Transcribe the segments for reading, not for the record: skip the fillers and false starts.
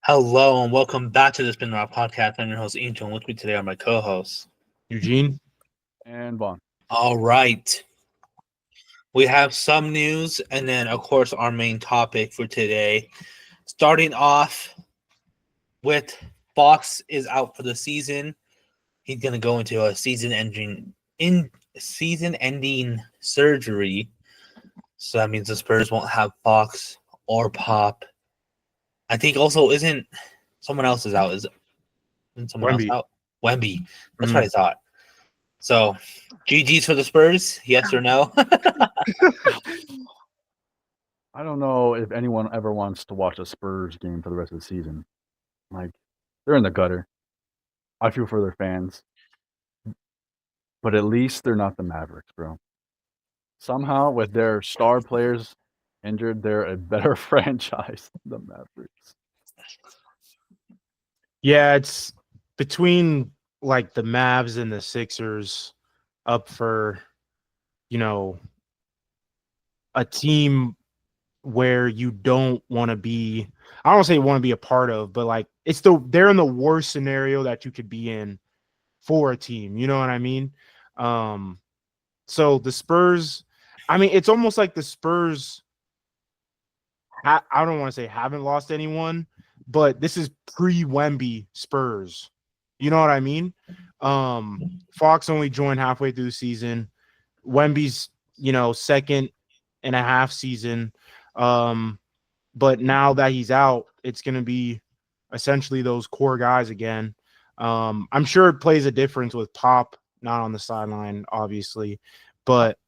Hello and welcome back to the Spin Rock Podcast. I'm your host Angel, and with me today are my co-hosts. Eugene. And Vaughn. All right, we have some news, and then of course our main topic for today. Starting off with Fox is out for the season. He's gonna go into a season-ending surgery, so that means the Spurs won't have Fox or Pop. I think also isn't someone else is out? Isn't someone else Wemby. out? Wemby. That's what I thought. So, GG's for the Spurs, yes or no? I don't know if anyone ever wants to watch a Spurs game for the rest of the season. Like, they're in the gutter. I feel for their fans. But at least they're not the Mavericks, bro. Somehow, with their star players injured, they're a better franchise than the Mavericks. Yeah, it's between like the Mavs and the Sixers up for, you know, a team where you don't want to be. I don't say you want to be a part of, but like they're in the worst scenario that you could be in for a team. You know what I mean? So the Spurs, I mean, it's almost like the Spurs. I don't want to say haven't lost anyone, but this is pre-Wemby Spurs. You know what I mean? Fox only joined halfway through the season. Wemby's, second and a half season. But now that he's out, it's going to be essentially those core guys again. I'm sure it plays a difference with Pop not on the sideline, obviously, but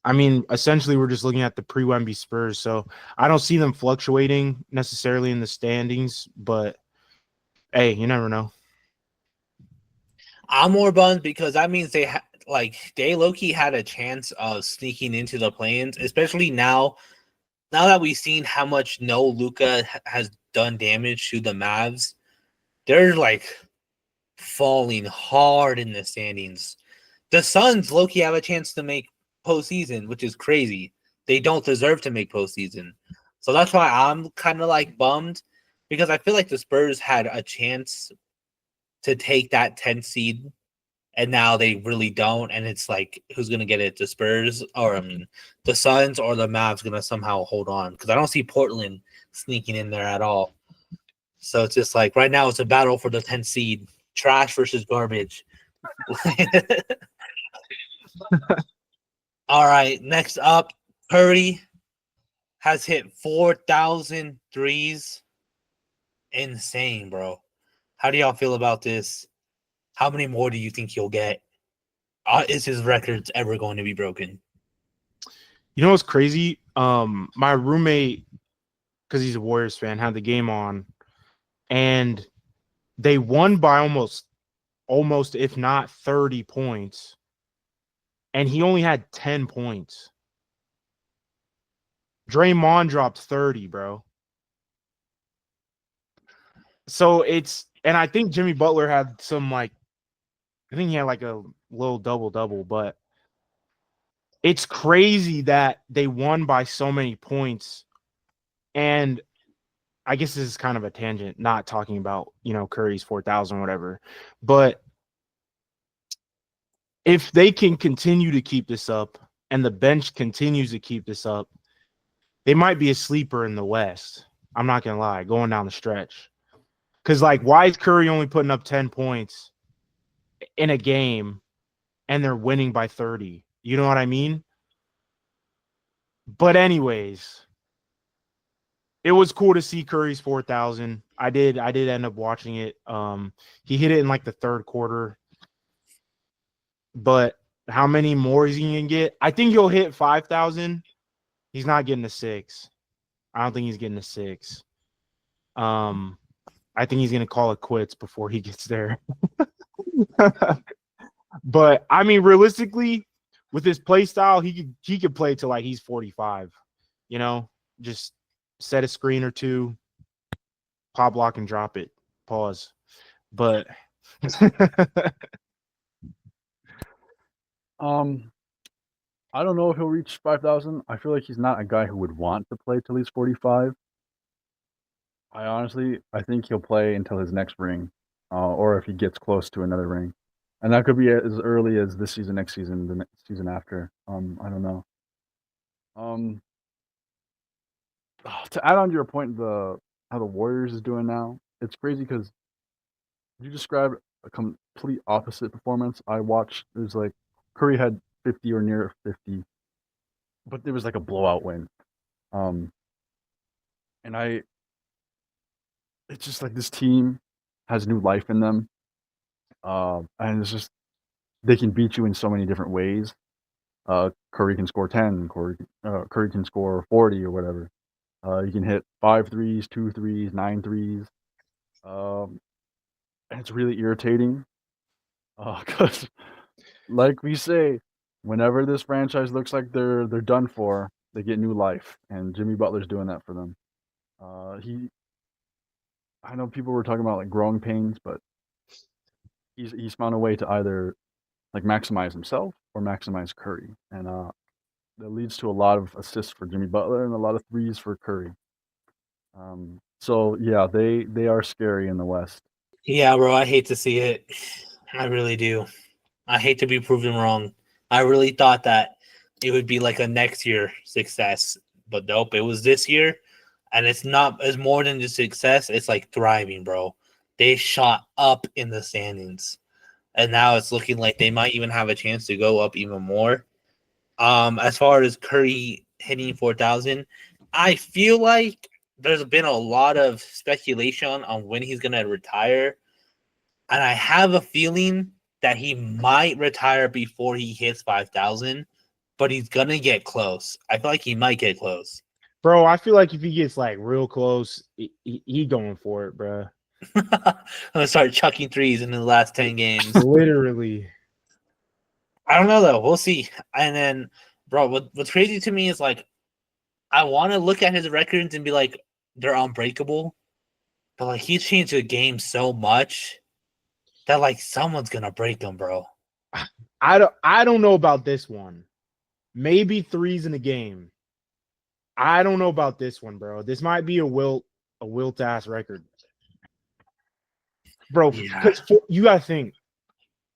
I mean, essentially, we're just looking at the pre-Wemby Spurs, so I don't see them fluctuating necessarily in the standings. But hey, you never know. I'm more bummed because that means they low-key had a chance of sneaking into the play-ins, especially now that we've seen how much no Luka has done damage to the Mavs. They're like falling hard in the standings. The Suns low-key have a chance to make postseason, which is crazy. They don't deserve to make postseason. So that's why I'm kind of like bummed because I feel like the Spurs had a chance to take that 10 seed and now they really don't. And it's like, who's going to get it? The Spurs or the Suns or the Mavs going to somehow hold on? Because I don't see Portland sneaking in there at all. So it's just like right now it's a battle for the 10 seed, trash versus garbage. All right, next up, Curry has hit 4,000 threes. Insane, bro. How do y'all feel about this? How many more do you think he'll get? Is his records ever going to be broken? You know what's crazy? My roommate, because he's a Warriors fan, had the game on, and they won by almost if not 30 points, and he only had 10 points. Draymond dropped 30, bro. So and I think Jimmy Butler had I think he had like a little double-double, but it's crazy that they won by so many points. And I guess this is kind of a tangent, not talking about, Curry's 4,000 whatever. But if they can continue to keep this up and the bench continues to keep this up, they might be a sleeper in the West. I'm not going to lie, going down the stretch. Because, why is Curry only putting up 10 points in a game and they're winning by 30? You know what I mean? But anyways, it was cool to see Curry's 4,000. I did end up watching it. He hit it in like the third quarter. But how many more is he going to get? I think he'll hit 5,000. He's not getting a 6. I don't think he's getting a 6. I think he's going to call it quits before he gets there. But I mean, realistically, with his play style, he could play till like he's 45. Just set a screen or two, pop block and drop it. Pause. But I don't know if he'll reach 5,000. I feel like he's not a guy who would want to play till he's 45. I think he'll play until his next ring, or if he gets close to another ring, and that could be as early as this season, next season, the next season after. I don't know. Um, to add on to your point, the how the Warriors is doing now, it's crazy because you described a complete opposite performance. I watched. It was like Curry had 50 or near 50, but there was like a blowout win. Um, and it's just like this team has new life in them. And it's just they can beat you in so many different ways. Curry can score 10. Curry can score 40 or whatever. You can hit 5 threes, 2 threes, 9 threes. And it's really irritating because, like we say, whenever this franchise looks like they're done for, they get new life, and Jimmy Butler's doing that for them. I know people were talking about like growing pains, but he's found a way to either like maximize himself or maximize Curry, and that leads to a lot of assists for Jimmy Butler and a lot of threes for Curry. So yeah, they are scary in the West. Yeah, bro, I hate to see it. I really do. I hate to be proven wrong. I really thought that it would be like a next year success, but nope, it was this year, and it's not. It's more than just success. It's like thriving, bro. They shot up in the standings, and now it's looking like they might even have a chance to go up even more. As far as Curry hitting 4,000, I feel like there's been a lot of speculation on when he's gonna retire, and I have a feeling that he might retire before he hits 5,000, but he's gonna get close. I feel like he might get close. Bro, I feel like if he gets like real close, he going for it, bro. I'm gonna start chucking threes in the last 10 games. Literally. I don't know though. We'll see. And then, bro, what's crazy to me is like I want to look at his records and be like, they're unbreakable. But like he's changed the game so much that like someone's gonna break him, bro. I don't know about this one. Maybe threes in a game. I don't know about this one, bro. This might be a wilt ass record. Bro, Yeah. you gotta think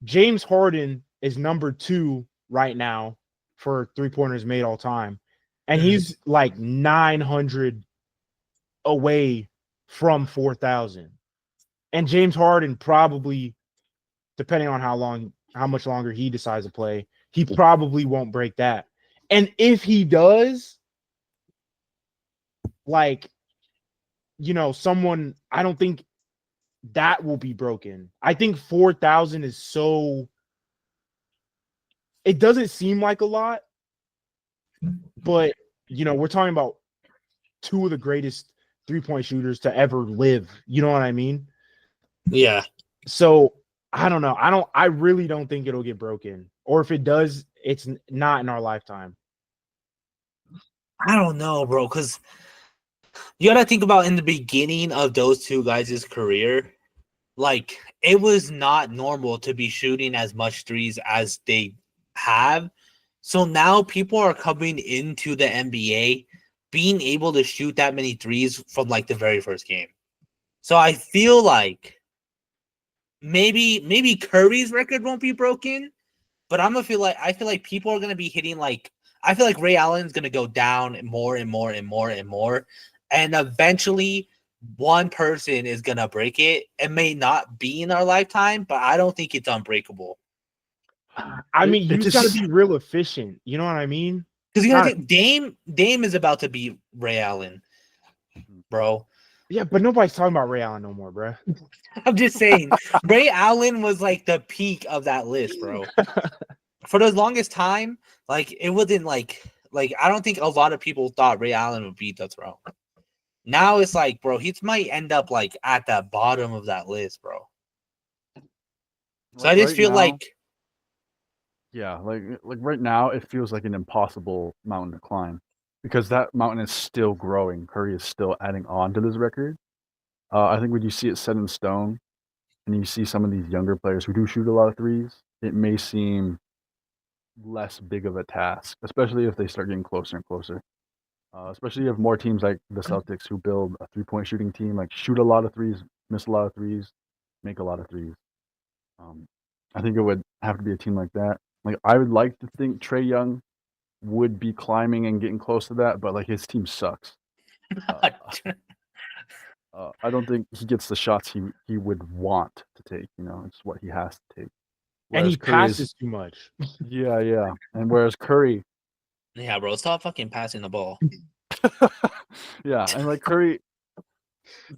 James Harden is number 2 right now for 3-pointers made all time. And he's like 900 away from 4,000. And James Harden probably, depending on how much longer he decides to play, he probably won't break that. And if he does, like, someone, I don't think that will be broken. I think 4,000 is so, it doesn't seem like a lot, but we're talking about 2 of the greatest 3-point shooters to ever live. You know what I mean? Yeah. So I don't know. I really don't think it'll get broken. Or if it does, it's not in our lifetime. I don't know, bro, because you gotta think about in the beginning of those two guys' career, like it was not normal to be shooting as much threes as they have. So now people are coming into the NBA being able to shoot that many threes from like the very first game. So I feel like maybe Curry's record won't be broken, but I feel like people are gonna be hitting like I feel like Ray Allen's gonna go down more and more and more and more, and eventually one person is gonna break it. It may not be in our lifetime, but I don't think it's unbreakable. I mean, you just got to be real efficient. You know what I mean? Because you gotta think Dame is about to be Ray Allen, bro. Yeah, but nobody's talking about Ray Allen no more, bro. I'm just saying, Ray Allen was like the peak of that list, bro. For the longest time, like it wasn't like I don't think a lot of people thought Ray Allen would beat the throne. Now it's like, bro, he might end up like at the bottom of that list, bro. So I just feel now, like, yeah, like right now, it feels like an impossible mountain to climb because that mountain is still growing. Curry is still adding on to this record. I think when you see it set in stone, and you see some of these younger players who do shoot a lot of threes, it may seem less big of a task, especially if they start getting closer and closer. Especially if more teams like the Celtics who build a 3-point shooting team, like shoot a lot of threes, miss a lot of threes, make a lot of threes. I think it would have to be a team like that. Like I would like to think Trae Young would be climbing and getting close to that, but like his team sucks. I don't think he gets the shots he would want to take. You know, it's what he has to take. And he Curry is- passes too much. yeah. And whereas Curry, Yeah, bro, stop fucking passing the ball. yeah, and like Curry,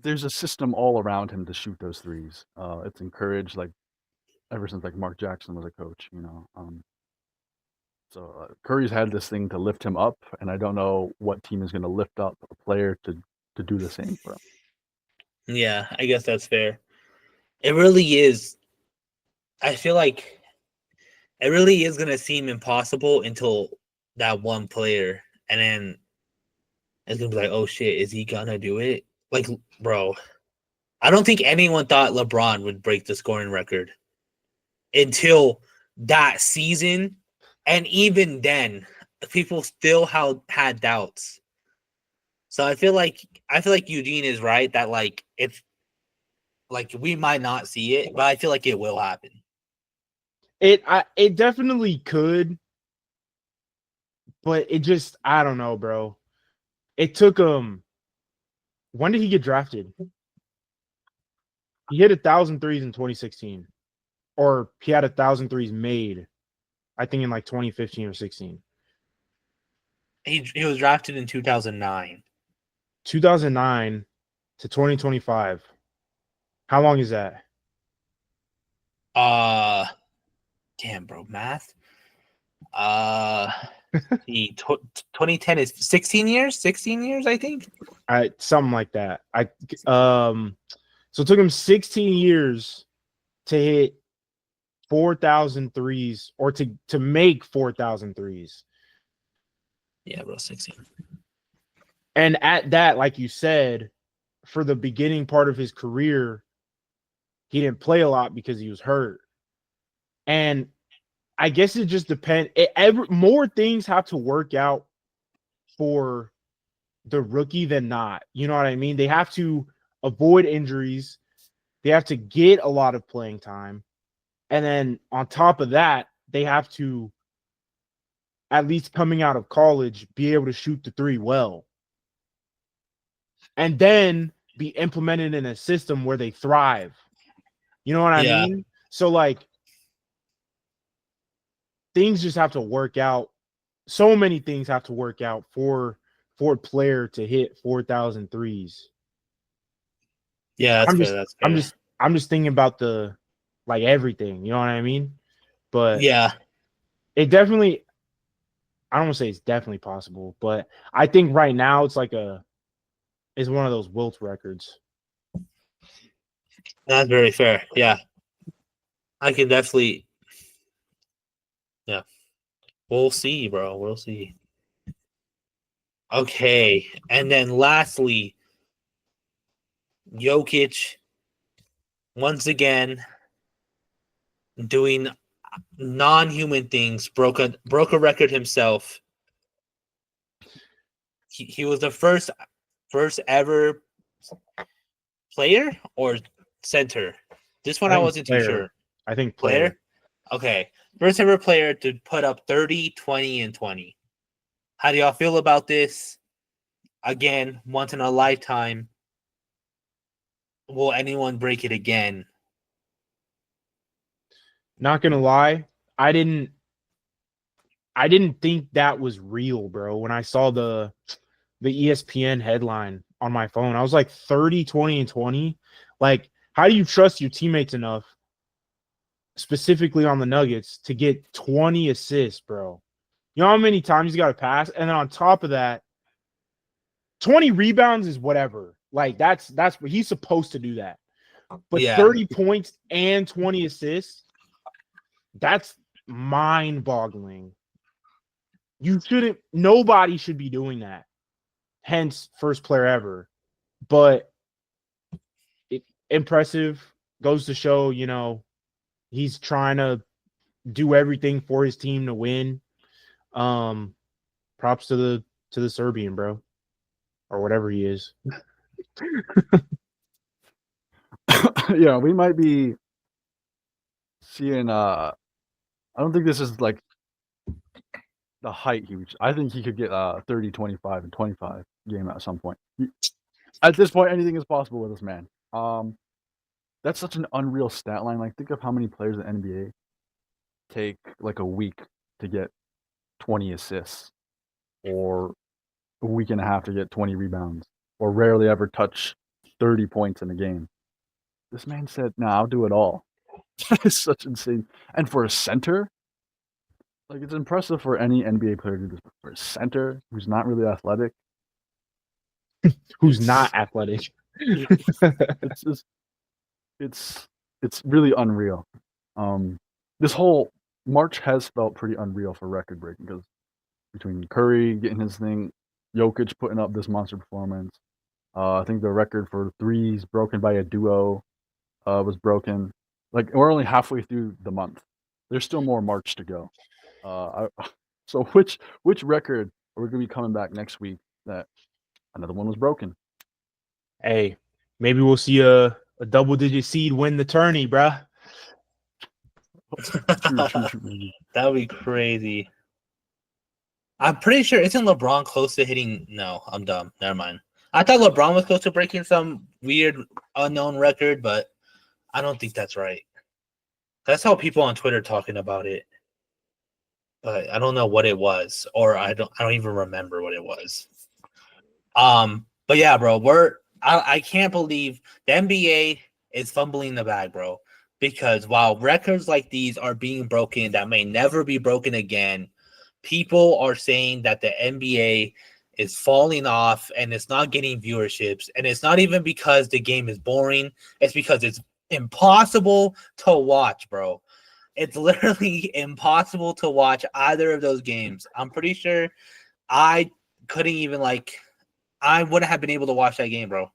there's a system all around him to shoot those threes. It's encouraged like ever since like Mark Jackson was a coach. You know, so Curry's had this thing to lift him up, and I don't know what team is going to lift up a player to do the same for him. Yeah, I guess that's fair. It really is. I feel like it really is gonna seem impossible until that one player, and then it's gonna be like, oh shit, is he gonna do it? Like, bro, I don't think anyone thought LeBron would break the scoring record until that season, and even then, people still had doubts. So I feel like Eugene is right that like it's like we might not see it, but I feel like it will happen. It definitely could, but it just I don't know, bro. It took him. When did he get drafted? He hit 1,000 threes in 2016, or he had 1,000 threes made, I think in like 2015 or 16. He was drafted in 2009. 2009 to 2025. How long is that? Damn, bro, math. The 2010 is 16 years. 16 years, I think. Something like that. So it took him 16 years to hit 4,000 threes, or to make 4,000 threes. Yeah, bro, 16. And at that, like you said, for the beginning part of his career, he didn't play a lot because he was hurt. And I guess it just depends. More things have to work out for the rookie than not. You know what I mean? They have to avoid injuries. They have to get a lot of playing time. And then on top of that, they have to, at least coming out of college, be able to shoot the three well. And then be implemented in a system where they thrive. You know what I mean? So like things just have to work out. So many things have to work out for a player to hit 4,000 threes. Yeah, that's fair. That's fair. I'm just thinking about the like everything, you know what I mean? But yeah, it definitely, I don't want to say it's definitely possible, but I think right now it's one of those Wilt records. That's very fair. Yeah, I can definitely. Yeah, we'll see, bro. We'll see. Okay, and then lastly, Jokic once again doing non-human things, broke a record himself. He was the first ever player or center. This one I wasn't too sure. I think player. Okay. First ever player to put up 30, 20, and 20. How do y'all feel about this? Again, once in a lifetime. Will anyone break it again? Not gonna lie, I didn't think that was real, bro. When I saw the ESPN headline on my phone, I was like 30, 20, and 20. Like, how do you trust your teammates enough, specifically on the Nuggets, to get 20 assists, bro? You know how many times you got to pass? And then on top of that, 20 rebounds is whatever. Like, that's what he's supposed to do that. But 30 points and 20 assists, that's mind-boggling. Nobody should be doing that. Hence, first player ever. But impressive. Goes to show, he's trying to do everything for his team to win. Props to the Serbian, bro. or whatever he is. Yeah, we might be seeing. I don't think this is like the height he reached. I think he could get 30, 25, and 25 game at some point. At this point, anything is possible with this man. That's such an unreal stat line. Like, think of how many players in the NBA take like a week to get 20 assists, or a week and a half to get 20 rebounds, or rarely ever touch 30 points in a game. This man said, "No, I'll do it all." That is such insane. And for a center, like, it's impressive for any NBA player to do this. But for a center who's not really athletic, Who's It's- not athletic? it's just, it's really unreal. This whole March has felt pretty unreal for record breaking, because between Curry getting his thing, Jokic putting up this monster performance, I think the record for threes broken by a duo was broken. Like, we're only halfway through the month. There's still more March to go. So which record are we gonna be coming back next week that another one was broken? Hey, maybe we'll see a double-digit seed win the tourney, bruh. True. That would be crazy. I'm pretty sure isn't LeBron close to hitting? No, I'm dumb. Never mind. I thought LeBron was close to breaking some weird unknown record, but I don't think that's right. That's how people on Twitter talking about it, but I don't know what it was, or I don't even remember what it was. But yeah, bro, I can't believe the NBA is fumbling the bag, bro. Because while records like these are being broken that may never be broken again, people are saying that the NBA is falling off and it's not getting viewerships. And it's not even because the game is boring. It's because it's impossible to watch, bro. It's literally impossible to watch either of those games. I'm pretty sure I couldn't even I wouldn't have been able to watch that game, bro,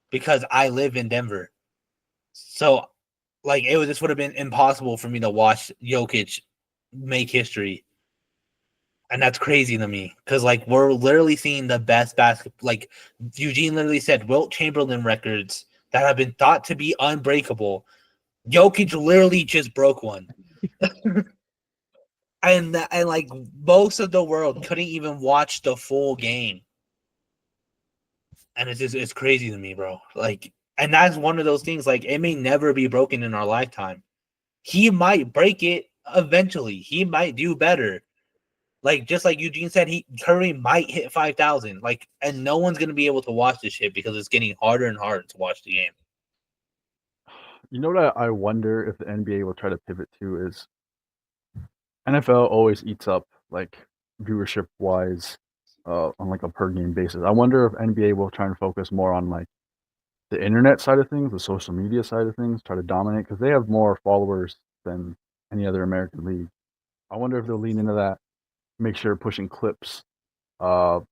because I live in Denver. So this would have been impossible for me to watch Jokic make history. And that's crazy to me, because we're literally seeing the best basketball. Like Eugene literally said, Wilt Chamberlain records that have been thought to be unbreakable. Jokic literally just broke one. and most of the world couldn't even watch the full game. And it's crazy to me, bro. And that's one of those things, it may never be broken in our lifetime. He might break it eventually. He might do better. Just like Eugene said, Curry might hit 5,000. And no one's gonna be able to watch this shit because it's getting harder and harder to watch the game. You know what I wonder if the NBA will try to pivot to is NFL always eats up viewership wise on a per game basis. I wonder if NBA will try and focus more on the internet side of things, the social media side of things, try to dominate, because they have more followers than any other American league. I wonder if they'll lean into that, make sure pushing clips, ESPN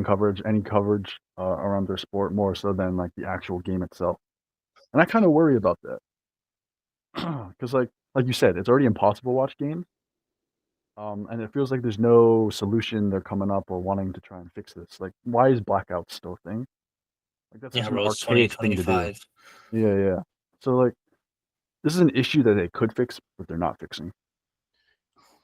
coverage, any coverage around their sport more so than the actual game itself. And I kind of worry about that, because like you said, it's already impossible to watch games. And it feels like there's no solution they're coming up or wanting to try and fix this. Why is blackout still a thing? That's such an bro, it's archaic thing to do. 2025. Yeah. So this is an issue that they could fix, but they're not fixing.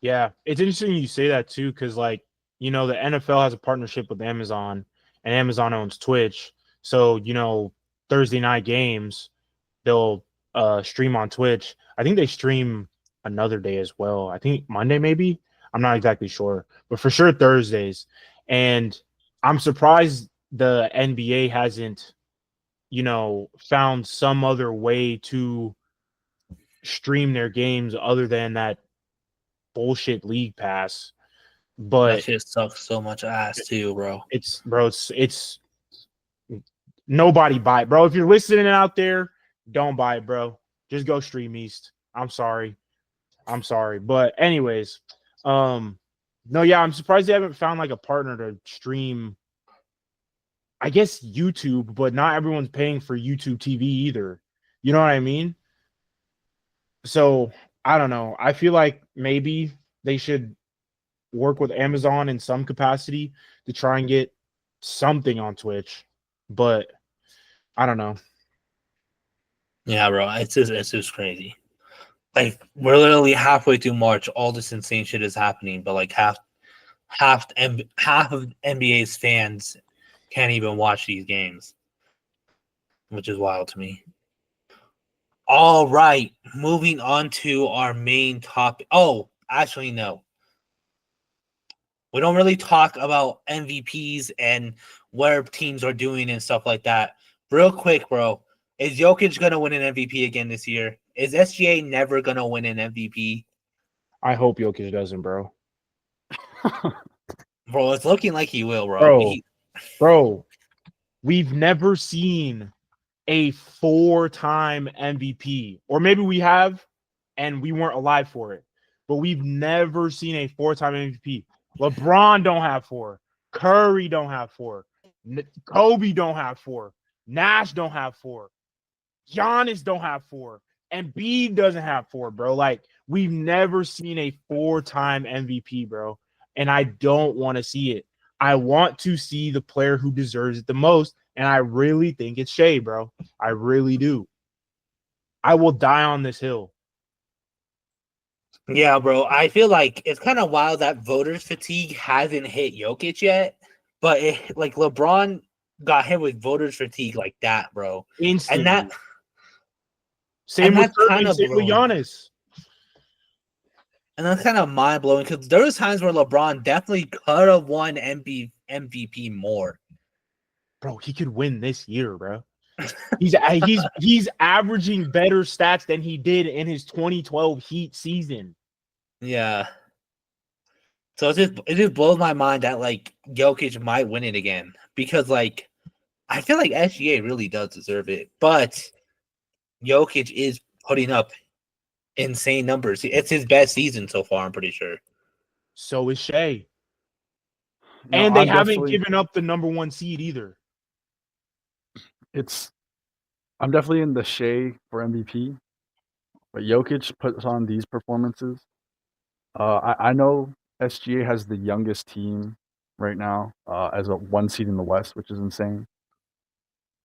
Yeah, it's interesting you say that too, because the NFL has a partnership with Amazon, and Amazon owns Twitch. So Thursday night games, they'll stream on Twitch. I think they stream another day as well. I think Monday maybe. I'm not exactly sure, but for sure Thursdays. And I'm surprised the NBA hasn't, found some other way to stream their games other than that bullshit league pass. But that shit sucks so much ass too, bro. It's nobody buy it, bro. If you're listening out there, don't buy it, bro. Just go Stream East. I'm sorry. But anyways, no, yeah, I'm surprised they haven't found a partner to stream, I guess, YouTube, but not everyone's paying for YouTube TV either. You know what I mean? So I don't know. I feel like maybe they should work with Amazon in some capacity to try and get something on Twitch, but I don't know. Yeah, bro, it's just crazy. Like we're literally halfway through March, all this insane shit is happening, but like half of NBA's fans can't even watch these games, which is wild to me. All right, moving on to our main topic. Oh, actually, no. We don't really talk about MVPs and where teams are doing and stuff like that. Real quick, bro. Is Jokic going to win an MVP again this year? Is SGA never going to win an MVP? I hope Jokic doesn't, bro. Bro, it's looking like he will, bro. Bro, we've never seen a 4-time MVP, or maybe we have, and we weren't alive for it. But we've never seen a 4-time MVP. LeBron don't have 4. Curry don't have 4. Kobe don't have 4. Nash don't have 4. Giannis don't have 4. Embiid doesn't have 4, bro. Like, we've never seen a 4-time MVP, bro. And I don't want to see it. I want to see the player who deserves it the most. And I really think it's Shea, bro. I really do. I will die on this hill. Yeah, bro. I feel like it's kind of wild that voters fatigue hasn't hit Jokic yet, but like LeBron got hit with voters fatigue like that, bro. Instantly. And that same and with that's kind of Giannis. And that's kind of mind blowing because there was times where LeBron definitely could have won MVP more. Bro, he could win this year, bro. He's averaging better stats than he did in his 2012 Heat season. Yeah. So it just blows my mind that like Jokic might win it again because like I feel like SGA really does deserve it, but Jokic is putting up insane numbers. It's his best season so far, I'm pretty sure. So is Shea. No, and they haven't given up the number 1 seed either. I'm definitely in the Shea for MVP, but Jokic puts on these performances. I know SGA has the youngest team right now as a 1 seed in the West, which is insane.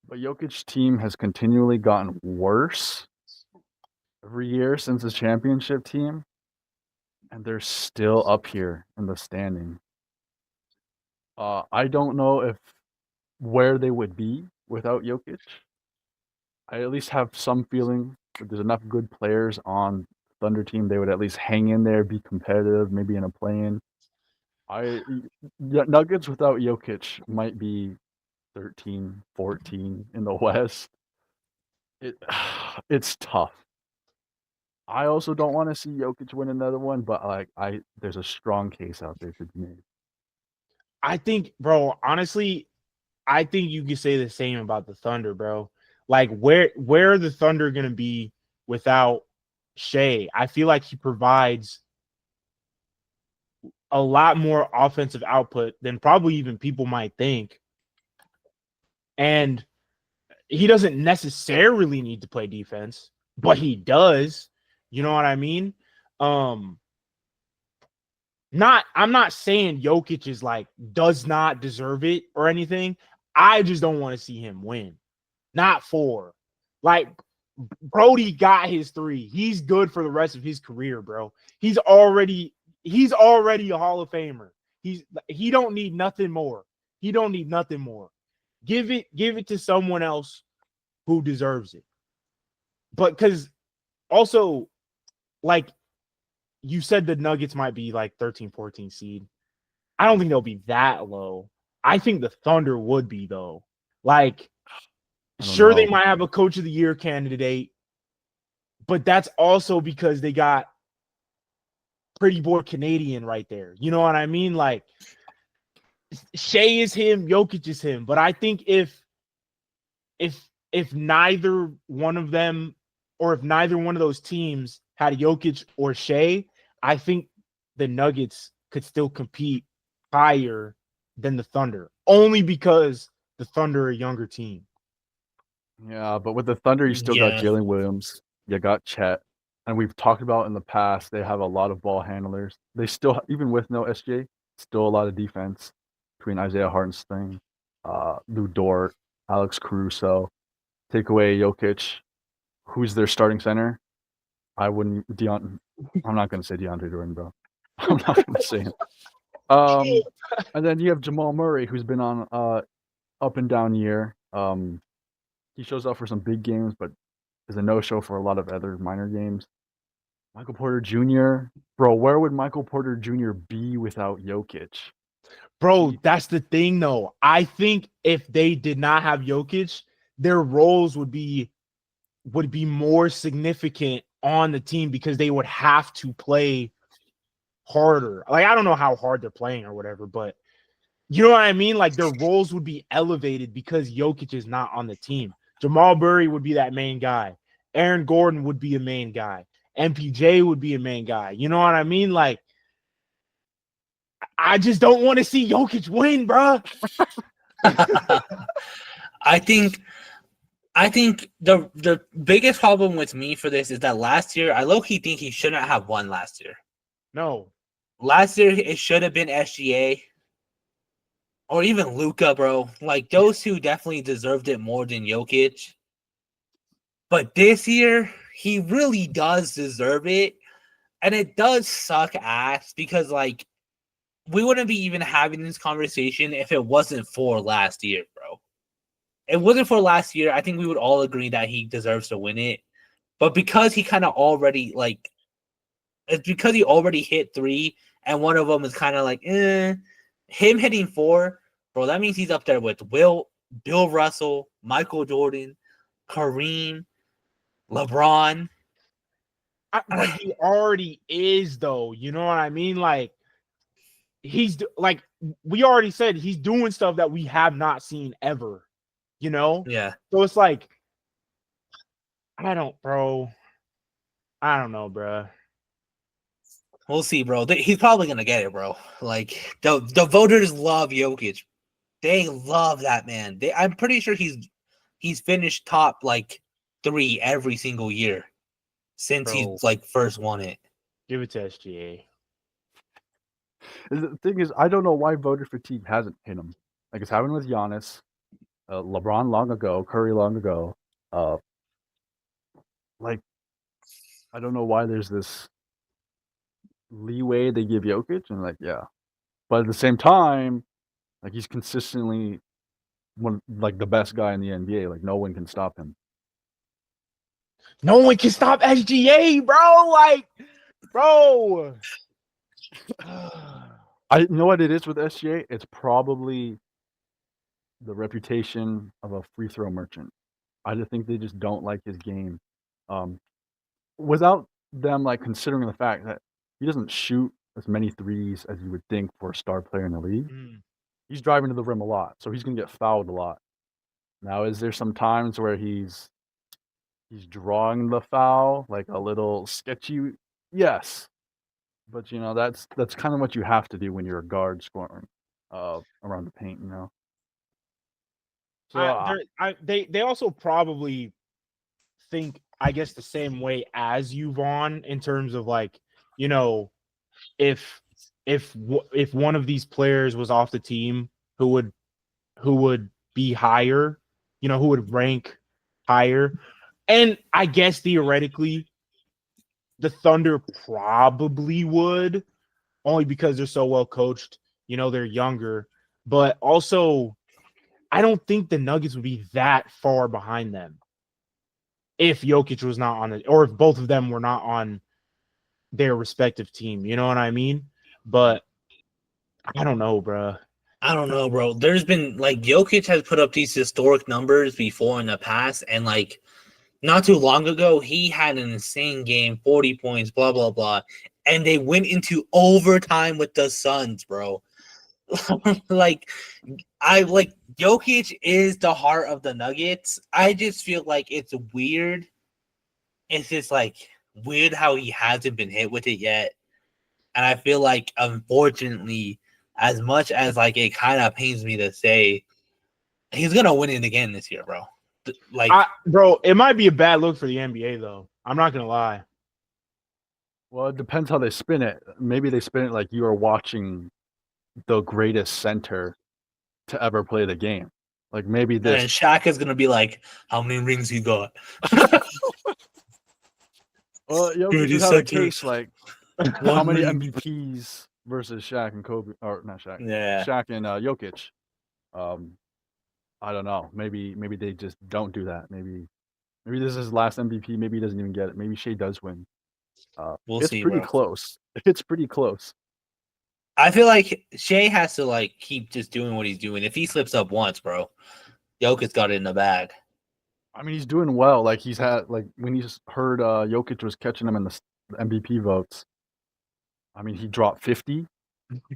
But Jokic's team has continually gotten worse every year since his championship team, and they're still up here in the standing. I don't know where they would be without Jokic. I at least have some feeling that there's enough good players on Thunder team, they would at least hang in there, be competitive, maybe in a play-in. Nuggets without Jokic might be 13, 14 in the West. It's tough. I also don't want to see Jokic win another one, but there's a strong case out there to be made. I think, bro, honestly, I think you could say the same about the Thunder, bro. Like, where are the Thunder going to be without Shea? I feel like he provides a lot more offensive output than probably even people might think. And he doesn't necessarily need to play defense, but he does. You know what I mean? I'm not saying Jokic is like does not deserve it or anything. I just don't want to see him win. Not 4. Like, Brody got his 3. He's good for the rest of his career, bro. He's already a Hall of Famer. He don't need nothing more. He don't need nothing more. Give it to someone else who deserves it. But because also, like you said, the Nuggets might be like 13, 14 seed. I don't think they'll be that low. I think the Thunder would be, though. Like, sure, they might have a Coach of the Year candidate, but that's also because they got Pretty Boy Canadian right there. You know what I mean? Like, Shea is him, Jokic is him. But I think if neither one of them, or if neither one of those teams had Jokic or Shea, I think the Nuggets could still compete higher than the Thunder, only because the Thunder are a younger team. Yeah, but with the Thunder, you still got Jalen Williams, you got Chet, and we've talked about in the past, they have a lot of ball handlers. They still, even with no SJ, still a lot of defense between Isaiah Hartenstein Lou Dort, Alex Caruso. Take away Jokic, who's their starting center? I wouldn't I'm not gonna say DeAndre Jordan, bro. I'm not gonna say him. And then you have Jamal Murray, who's been on up and down year. He shows up for some big games, but is a no-show for a lot of other minor games. Michael Porter Jr. Bro, where would Michael Porter Jr. be without Jokic? Bro, that's the thing, though. I think if they did not have Jokic, their roles would be more significant on the team because they would have to play harder. Like, I don't know how hard they're playing or whatever, but you know what I mean? Like, their roles would be elevated because Jokic is not on the team. Jamal Murray would be that main guy. Aaron Gordon would be a main guy. MPJ would be a main guy. You know what I mean? Like, I just don't want to see Jokic win, bro. I think the biggest problem with me for this is that last year, I low-key think he shouldn't have won last year. No. Last year, it should have been SGA or even Luka, bro. Like, those two definitely deserved it more than Jokic. But this year, he really does deserve it. And it does suck ass because, like, we wouldn't be even having this conversation if it wasn't for last year, bro. It wasn't for last year. I think we would all agree that he deserves to win it. But because he kind of already, like, it's because he already hit 3, and one of them is kind of like, him hitting 4, bro, that means he's up there with Bill Russell, Michael Jordan, Kareem, LeBron. But he already is, though. You know what I mean? Like, he's like, we already said he's doing stuff that we have not seen ever, you know? Yeah. So it's like, I don't know, bro. We'll see, bro. He's probably going to get it, bro. Like, the voters love Jokic. They love that man. I'm pretty sure he's finished top, like, 3 every single year since he's, like, first won it. Give it to SGA. The thing is, I don't know why voter fatigue hasn't hit him. Like, it's happened with Giannis, LeBron long ago, Curry long ago. Like, I don't know why there's this leeway they give Jokic, and like, yeah. But at the same time, like, he's consistently like the best guy in the NBA. Like, no one can stop him. No one can stop SGA, bro. Like, bro. I know what it is with SGA. It's probably the reputation of a free throw merchant. I just think they just don't like his game. Without them like considering the fact that he doesn't shoot as many threes as you would think for a star player in the league. He's driving to the rim a lot, so he's gonna get fouled a lot. Now, is there some times where he's drawing the foul like a little sketchy? Yes, but you know that's kind of what you have to do when you're a guard scoring around the paint. You know. So they also probably think, I guess, the same way as you, Vaughn, in terms of, like, you know, if one of these players was off the team, who would be higher, you know, who would rank higher. And I guess theoretically the Thunder probably would, only because they're so well coached, you know, they're younger, but also I don't think the Nuggets would be that far behind them if Jokic was not on it, or if both of them were not on their respective team. You know what I mean? But I don't know, bro. I don't know, bro. There's been, like, Jokic has put up these historic numbers before in the past, and, like, not too long ago, he had an insane game, 40 points, blah, blah, blah. And they went into overtime with the Suns, bro. Like, Jokic is the heart of the Nuggets. I just feel like it's weird. It's just, like, weird how he hasn't been hit with it yet. And I feel like, unfortunately, as much as, like, it kind of pains me to say, he's going to win it again this year, bro. Like, bro, it might be a bad look for the NBA, though. I'm not going to lie. Well, it depends how they spin it. Maybe they spin it like you are watching the greatest center to ever play the game. Like maybe And then this. Shaq is gonna be like, "How many rings you got?" Well, Jokic Dude, you just had a suck, dude. case like how One many ring. MVPs versus Shaq and Kobe, or not Shaq, Yeah. Shaq and Jokic. I don't know. Maybe they just don't do that. Maybe this is his last MVP. Maybe he doesn't even get it. Maybe Shea does win. We'll It's see, pretty bro. close. It's pretty close. I feel like Shea has to like keep just doing what he's doing. If he slips up once, bro, Jokic got it in the bag. I mean, he's doing well. Like he's had like when he's heard Jokic was catching him in the MVP votes. I mean, he dropped 50.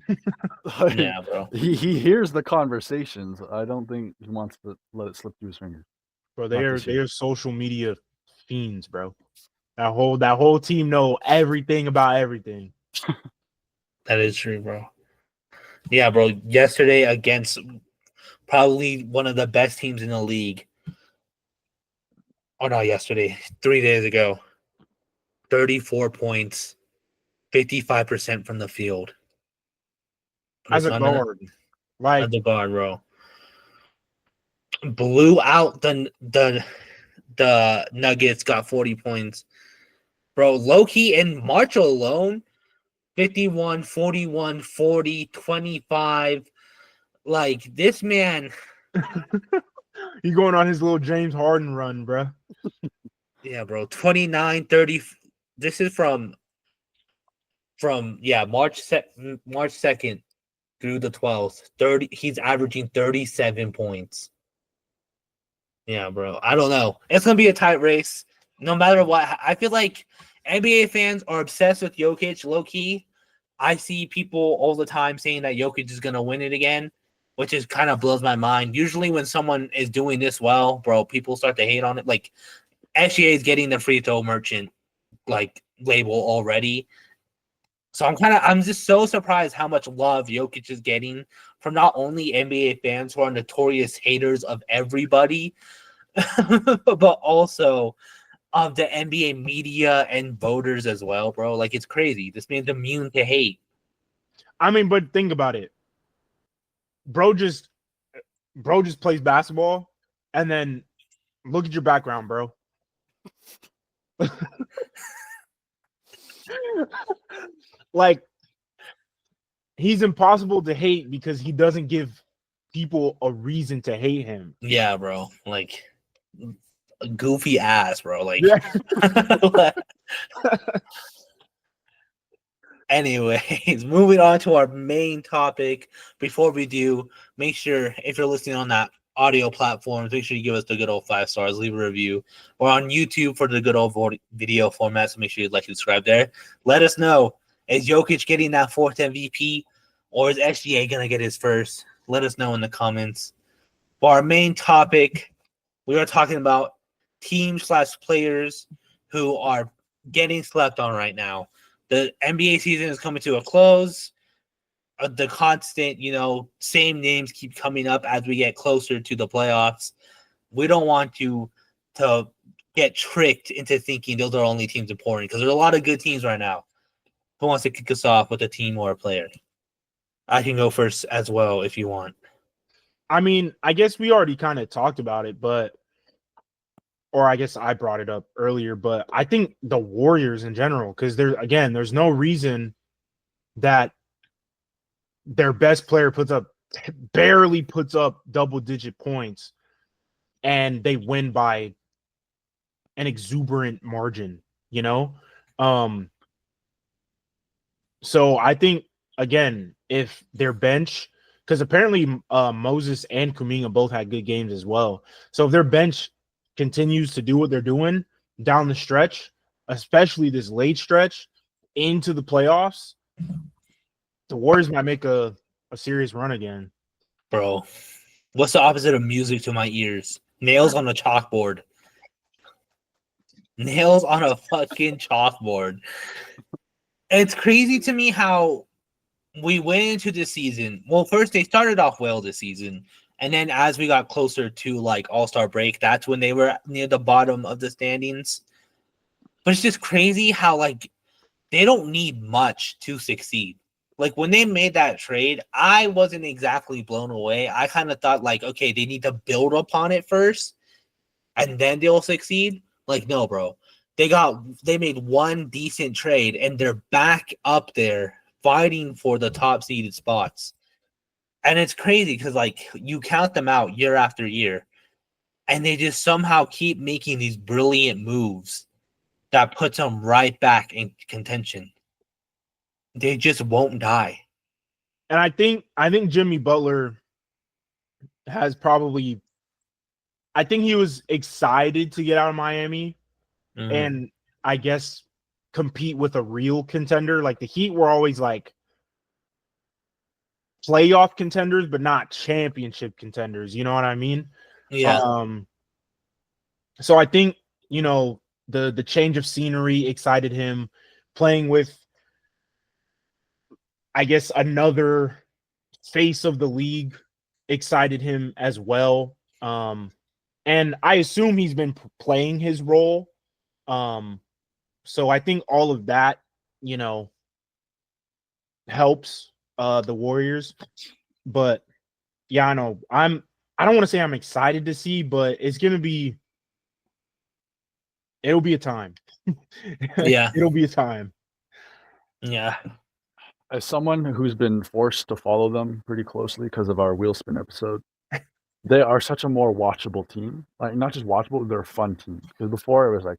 Like, Yeah, bro. he hears the conversations. I don't think he wants to let it slip through his fingers. Bro, Not this they year. are social media fiends, bro. That whole team know everything about everything. That is true, bro. Yeah, bro. Yesterday against probably one of the best teams in the league. Oh, not yesterday. 3 days ago. 34 points, 55% from the field. As a guard, like As a guard, bro. Blew out the Nuggets, got 40 points. Bro, low-key in March alone, 51, 41, 40, 25. Like, this man, he going on his little James Harden run, bro. yeah, bro, 29, 30. This is from March 2nd through the 12th. 30, he's averaging 37 points. Yeah, bro. I don't know. It's gonna be a tight race. No matter what. I feel like NBA fans are obsessed with Jokic, low-key. I see people all the time saying that Jokic is gonna win it again, which is kind of blows my mind. Usually when someone is doing this well, bro, people start to hate on it. Like SGA is getting the free throw merchant like label already. So I'm just so surprised how much love Jokic is getting from not only NBA fans who are notorious haters of everybody, but also of the NBA media and voters as well, bro. Like it's crazy. This man's immune to hate. I mean, but think about it. Bro just plays basketball, and then look at your background, bro. Like he's impossible to hate because he doesn't give people a reason to hate him. Yeah, bro. Like a goofy ass, bro. Like Yeah. anyways, moving on to our main topic. Before we do, make sure if you're listening on that audio platforms, make sure you give us the good old 5 stars, leave a review. Or on YouTube for the good old video format, so make sure you like and subscribe there. Let us know, is Jokic getting that 4th MVP, or is SGA going to get his first? Let us know in the comments. For our main topic, we are talking about teams/players who are getting slept on right now. The NBA season is coming to a close. The constant, same names keep coming up as we get closer to the playoffs. We don't want to get tricked into thinking those are only teams important because there's a lot of good teams right now. Who wants to kick us off with a team or a player? I can go first as well if you want. I mean, I guess we already kind of talked about it, or I guess I brought it up earlier, but I think the Warriors in general, because there's no reason that their best player barely puts up double-digit points and they win by an exuberant margin, So I think, again, if their bench, because apparently Moses and Kuminga both had good games as well. So if their bench continues to do what they're doing down the stretch, especially this late stretch into the playoffs, the Warriors might make a serious run again. Bro, what's the opposite of music to my ears? Nails on a chalkboard. Nails on a fucking chalkboard. It's crazy to me how we went into this season. Well, first they started off well this season. And then as we got closer to like All-Star break, that's when they were near the bottom of the standings. But it's just crazy how like they don't need much to succeed. like when they made that trade, I wasn't exactly blown away. I kind of thought like, okay, they need to build upon it first, and then they'll succeed. Like, no, bro. They made one decent trade, and they're back up there fighting for the top seeded spots. And it's crazy because like you count them out year after year, and they just somehow keep making these brilliant moves that puts them right back in contention. They just won't die. And I think Jimmy Butler has probably, I think he was excited to get out of Miami and I guess compete with a real contender. Like the Heat were always like playoff contenders, but not championship contenders. You know what I mean? Yeah. So I think, you know, the change of scenery excited him. Playing with, I guess, another face of the league excited him as well. And I assume he's been playing his role. So I think all of that, you know, helps the Warriors. But yeah, I know I don't want to say I'm excited to see, but it's gonna be, it'll be a time. Yeah. It'll be a time. Yeah. As someone who's been forced to follow them pretty closely because of our wheel spin episode, they are such a more watchable team. Like not just watchable, they're a fun team. Because before it was like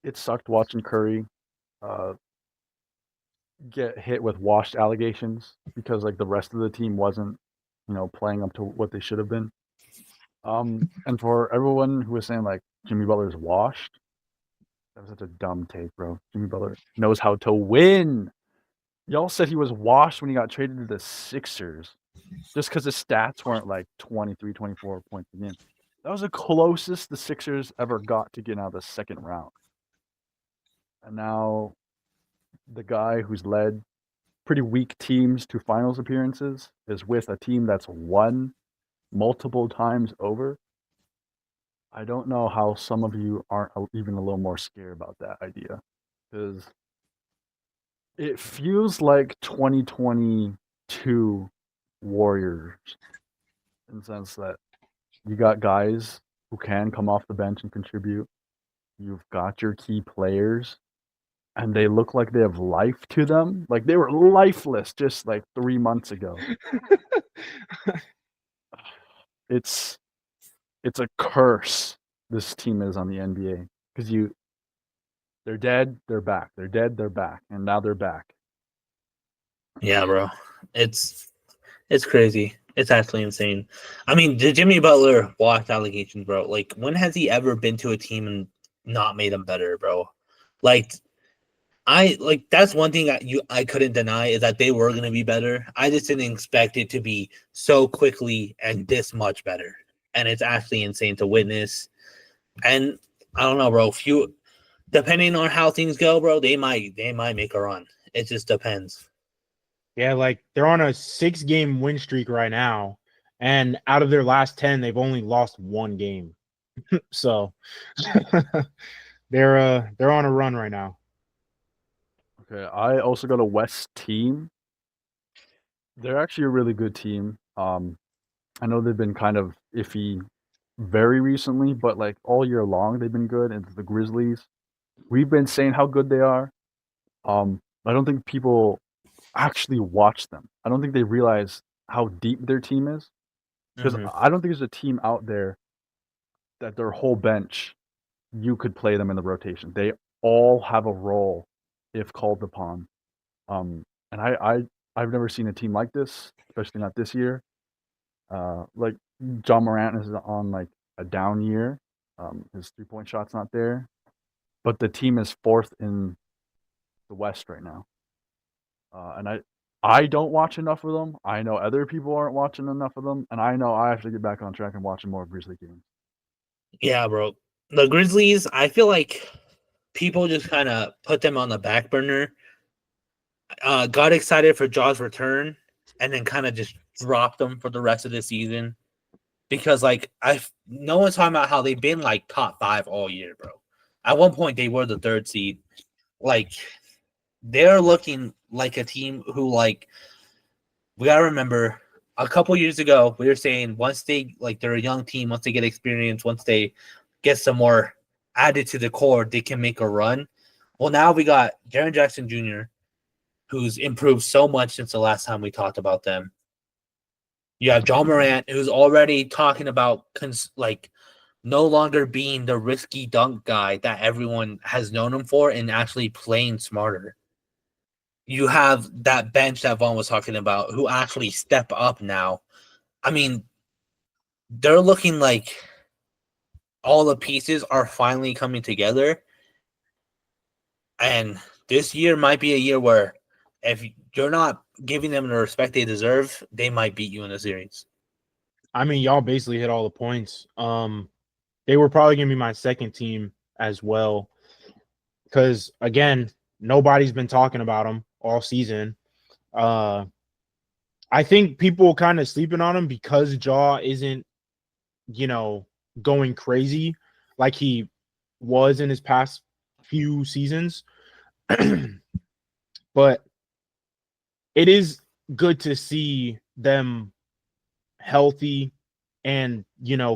it sucked watching Curry get hit with washed allegations because like the rest of the team wasn't, you know, playing up to what they should have been. And for everyone who was saying like Jimmy Butler's washed, that was such a dumb take, bro. Jimmy Butler knows how to win. Y'all said he was washed when he got traded to the Sixers just because his stats weren't like 23, 24 points a game. That was the closest the Sixers ever got to getting out of the second round. And now the guy who's led pretty weak teams to finals appearances is with a team that's won multiple times over. I don't know how some of you aren't even a little more scared about that idea, because it feels like 2022 Warriors in the sense that you got guys who can come off the bench and contribute. You've got your key players, and they look like they have life to them. Like they were lifeless just like 3 months ago. It's a curse this team is on the NBA because they're dead, they're back. They're dead, they're back, and now they're back. Yeah, bro. It's crazy. It's actually insane. I mean, the Jimmy Butler washed allegations, bro. Like, when has he ever been to a team and not made them better, bro? Like, that's one thing I couldn't deny is that they were gonna be better. I just didn't expect it to be so quickly and this much better. And it's actually insane to witness. And I don't know, bro. Depending on how things go, bro, they might make a run. It just depends. Yeah, like they're on a 6-game win streak right now, and out of their last 10, they've only lost 1 game. So they're on a run right now. Okay, I also got a West team. They're actually a really good team. I know they've been kind of iffy very recently, but like all year long they've been good. And the Grizzlies, we've been saying how good they are. I don't think people actually watch them. I don't think they realize how deep their team is. Because I don't think there's a team out there that their whole bench, you could play them in the rotation. They all have a role if called upon. And I've never seen a team like this, especially not this year. Like John Morant is on like a down year. His 3-point shot's not there, but the team is 4th in the West right now. And I don't watch enough of them. I know other people aren't watching enough of them, and I know I have to get back on track and watching more Grizzly games. Yeah, bro. The Grizzlies, I feel like people just kind of put them on the back burner. Got excited for Jaw's return, and then kind of just dropped them for the rest of the season because, like, no one's talking about how they've been like top 5 all year, bro. At one point, they were the 3rd seed. Like, they're looking like a team who, like, we gotta remember a couple years ago we were saying once they, like, they're a young team, once they get experience, once they get some more added to the core, they can make a run. Well, now we got Jaren Jackson Jr., who's improved so much since the last time we talked about them. You have John Morant, who's already talking about like no longer being the risky dunk guy that everyone has known him for and actually playing smarter. You have that bench that Vaughn was talking about who actually step up now. I mean, they're looking like all the pieces are finally coming together. And this year might be a year where if you're not giving them the respect they deserve, they might beat you in the series. I mean, y'all basically hit all the points. They were probably going to be my second team as well. Because, again, nobody's been talking about them all season. I think people kind of sleeping on him because Ja isn't, going crazy like he was in his past few seasons. But it is good to see them healthy and,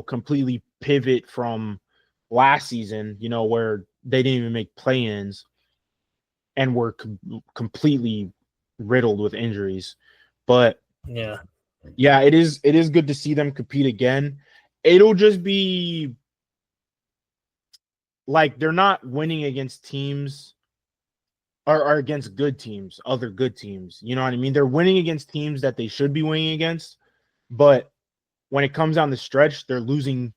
completely pivot from last season, where they didn't even make play-ins and were completely riddled with injuries. But yeah, it is good to see them compete again. It'll just be like they're not winning against teams or against good teams, other good teams. You know what I mean? They're winning against teams that they should be winning against, but when it comes down the stretch, they're losing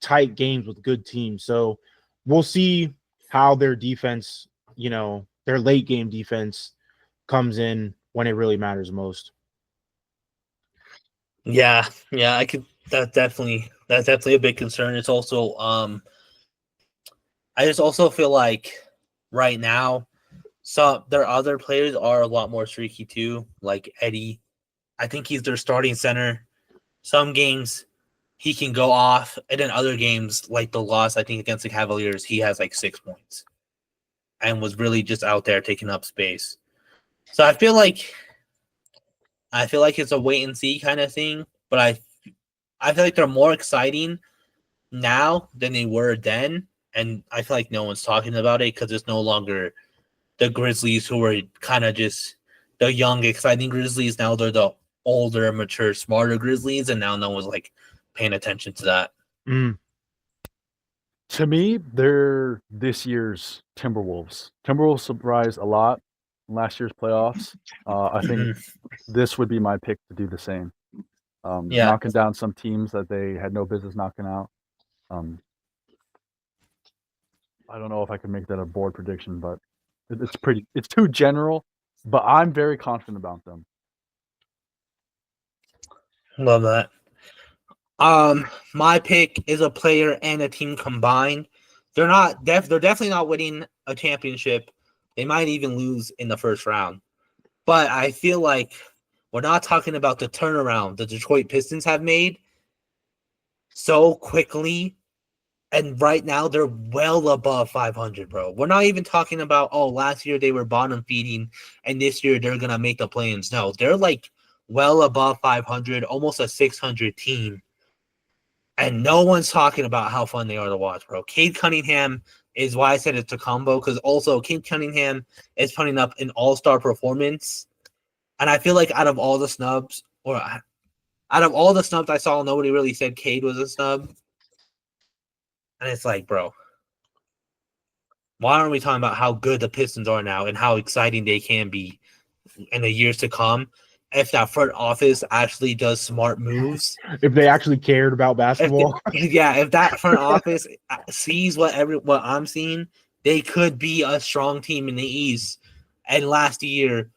tight games with good teams. So we'll see how their defense, their late game defense comes in when it really matters most. Yeah, I could. That's definitely a big concern. It's also, I just also feel like right now, their other players are a lot more streaky too. Like Eddie, I think he's their starting center. Some games he can go off, and then other games like the loss, I think against the Cavaliers, he has like 6 points, and was really just out there taking up space. So I feel like it's a wait and see kind of thing, but I feel like they're more exciting now than they were then, and I feel like no one's talking about it because it's no longer the Grizzlies who were kind of just the young, exciting Grizzlies. Now they're the older, mature, smarter Grizzlies, and now no one's like paying attention to that. To me, they're this year's Timberwolves. Timberwolves surprised a lot in last year's playoffs. I think this would be my pick to do the same. Knocking down some teams that they had no business knocking out. I don't know if I can make that a board prediction, but it's too general, but I'm very confident about them. Love that. My pick is a player and a team combined. They're definitely not winning a championship. They might even lose in the first round. But I feel like we're not talking about the turnaround the Detroit Pistons have made so quickly. And right now they're well above 500, bro. We're not even talking about, last year they were bottom feeding and this year they're going to make the play-ins. No, they're like well above 500, almost a 600 team. And no one's talking about how fun they are to watch, bro. Cade Cunningham is why I said it's a combo, because also Cade Cunningham is putting up an all-star performance. And I feel like out of all the snubs I saw, nobody really said Cade was a snub. And it's like, bro, why aren't we talking about how good the Pistons are now and how exciting they can be in the years to come if that front office actually does smart moves? If they actually cared about basketball. If that front office sees what I'm seeing, they could be a strong team in the East. And last year,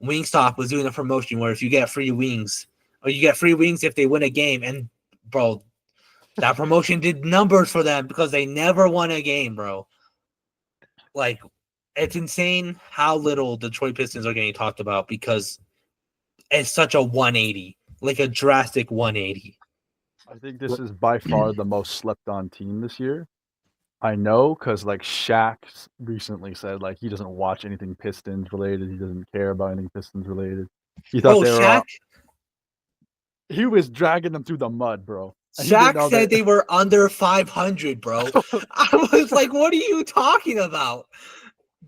Wingstop was doing a promotion where if you get free wings, or you get free wings if they win a game, and bro, that promotion did numbers for them because they never won a game, bro. Like, it's insane how little Detroit Pistons are getting talked about because it's such a 180, like a drastic 180. I think this is by far the most slept on team this year. I know because like Shaq recently said like he doesn't watch anything Pistons related. He doesn't care about anything Pistons related. He thought Bro, they were. Shaq He was dragging them through the mud, bro. And he didn't Shaq know said that. they were under 500, bro. I was like, what are you talking about?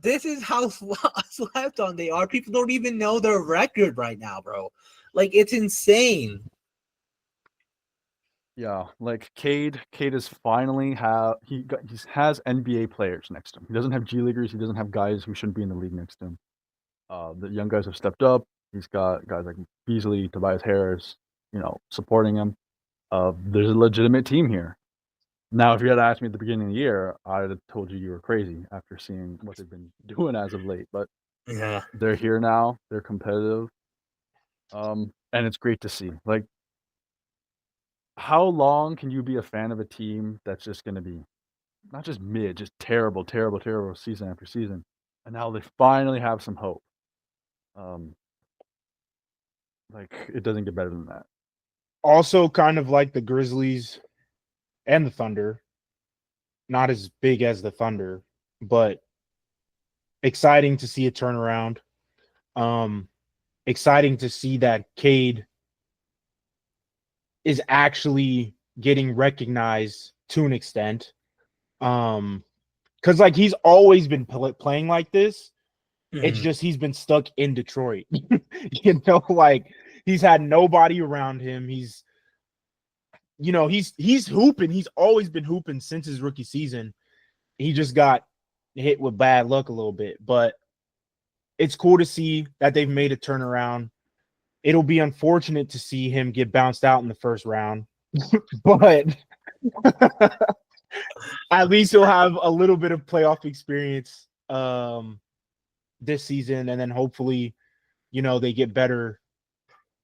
This is how slept on they are. People don't even know their record right now, bro. Like, it's insane. Yeah, like Cade is finally he has NBA players next to him. He doesn't have G Leaguers. He doesn't have guys who shouldn't be in the league next to him. The young guys have stepped up. He's got guys like Beasley, Tobias Harris, supporting him. There's a legitimate team here. Now, if you had asked me at the beginning of the year, I'd have told you were crazy after seeing what they've been doing as of late. But Yeah. they're here now. They're competitive. And it's great to see. Like, how long can you be a fan of a team that's just going to be not just mid, just terrible, terrible, terrible season after season? And now they finally have some hope. Like, it doesn't get better than that. Also, kind of like the Grizzlies and the Thunder. Not as big as the Thunder, but exciting to see a turnaround. Exciting to see that Cade is actually getting recognized to an extent. Because like he's always been playing like this. It's just he's been stuck in Detroit. Like he's had nobody around him. He's hooping. He's always been hooping since his rookie season. He just got hit with bad luck a little bit, but it's cool to see that they've made a turnaround. It'll be unfortunate to see him get bounced out in the first round, but at least he'll have a little bit of playoff experience this season, and then hopefully, they get better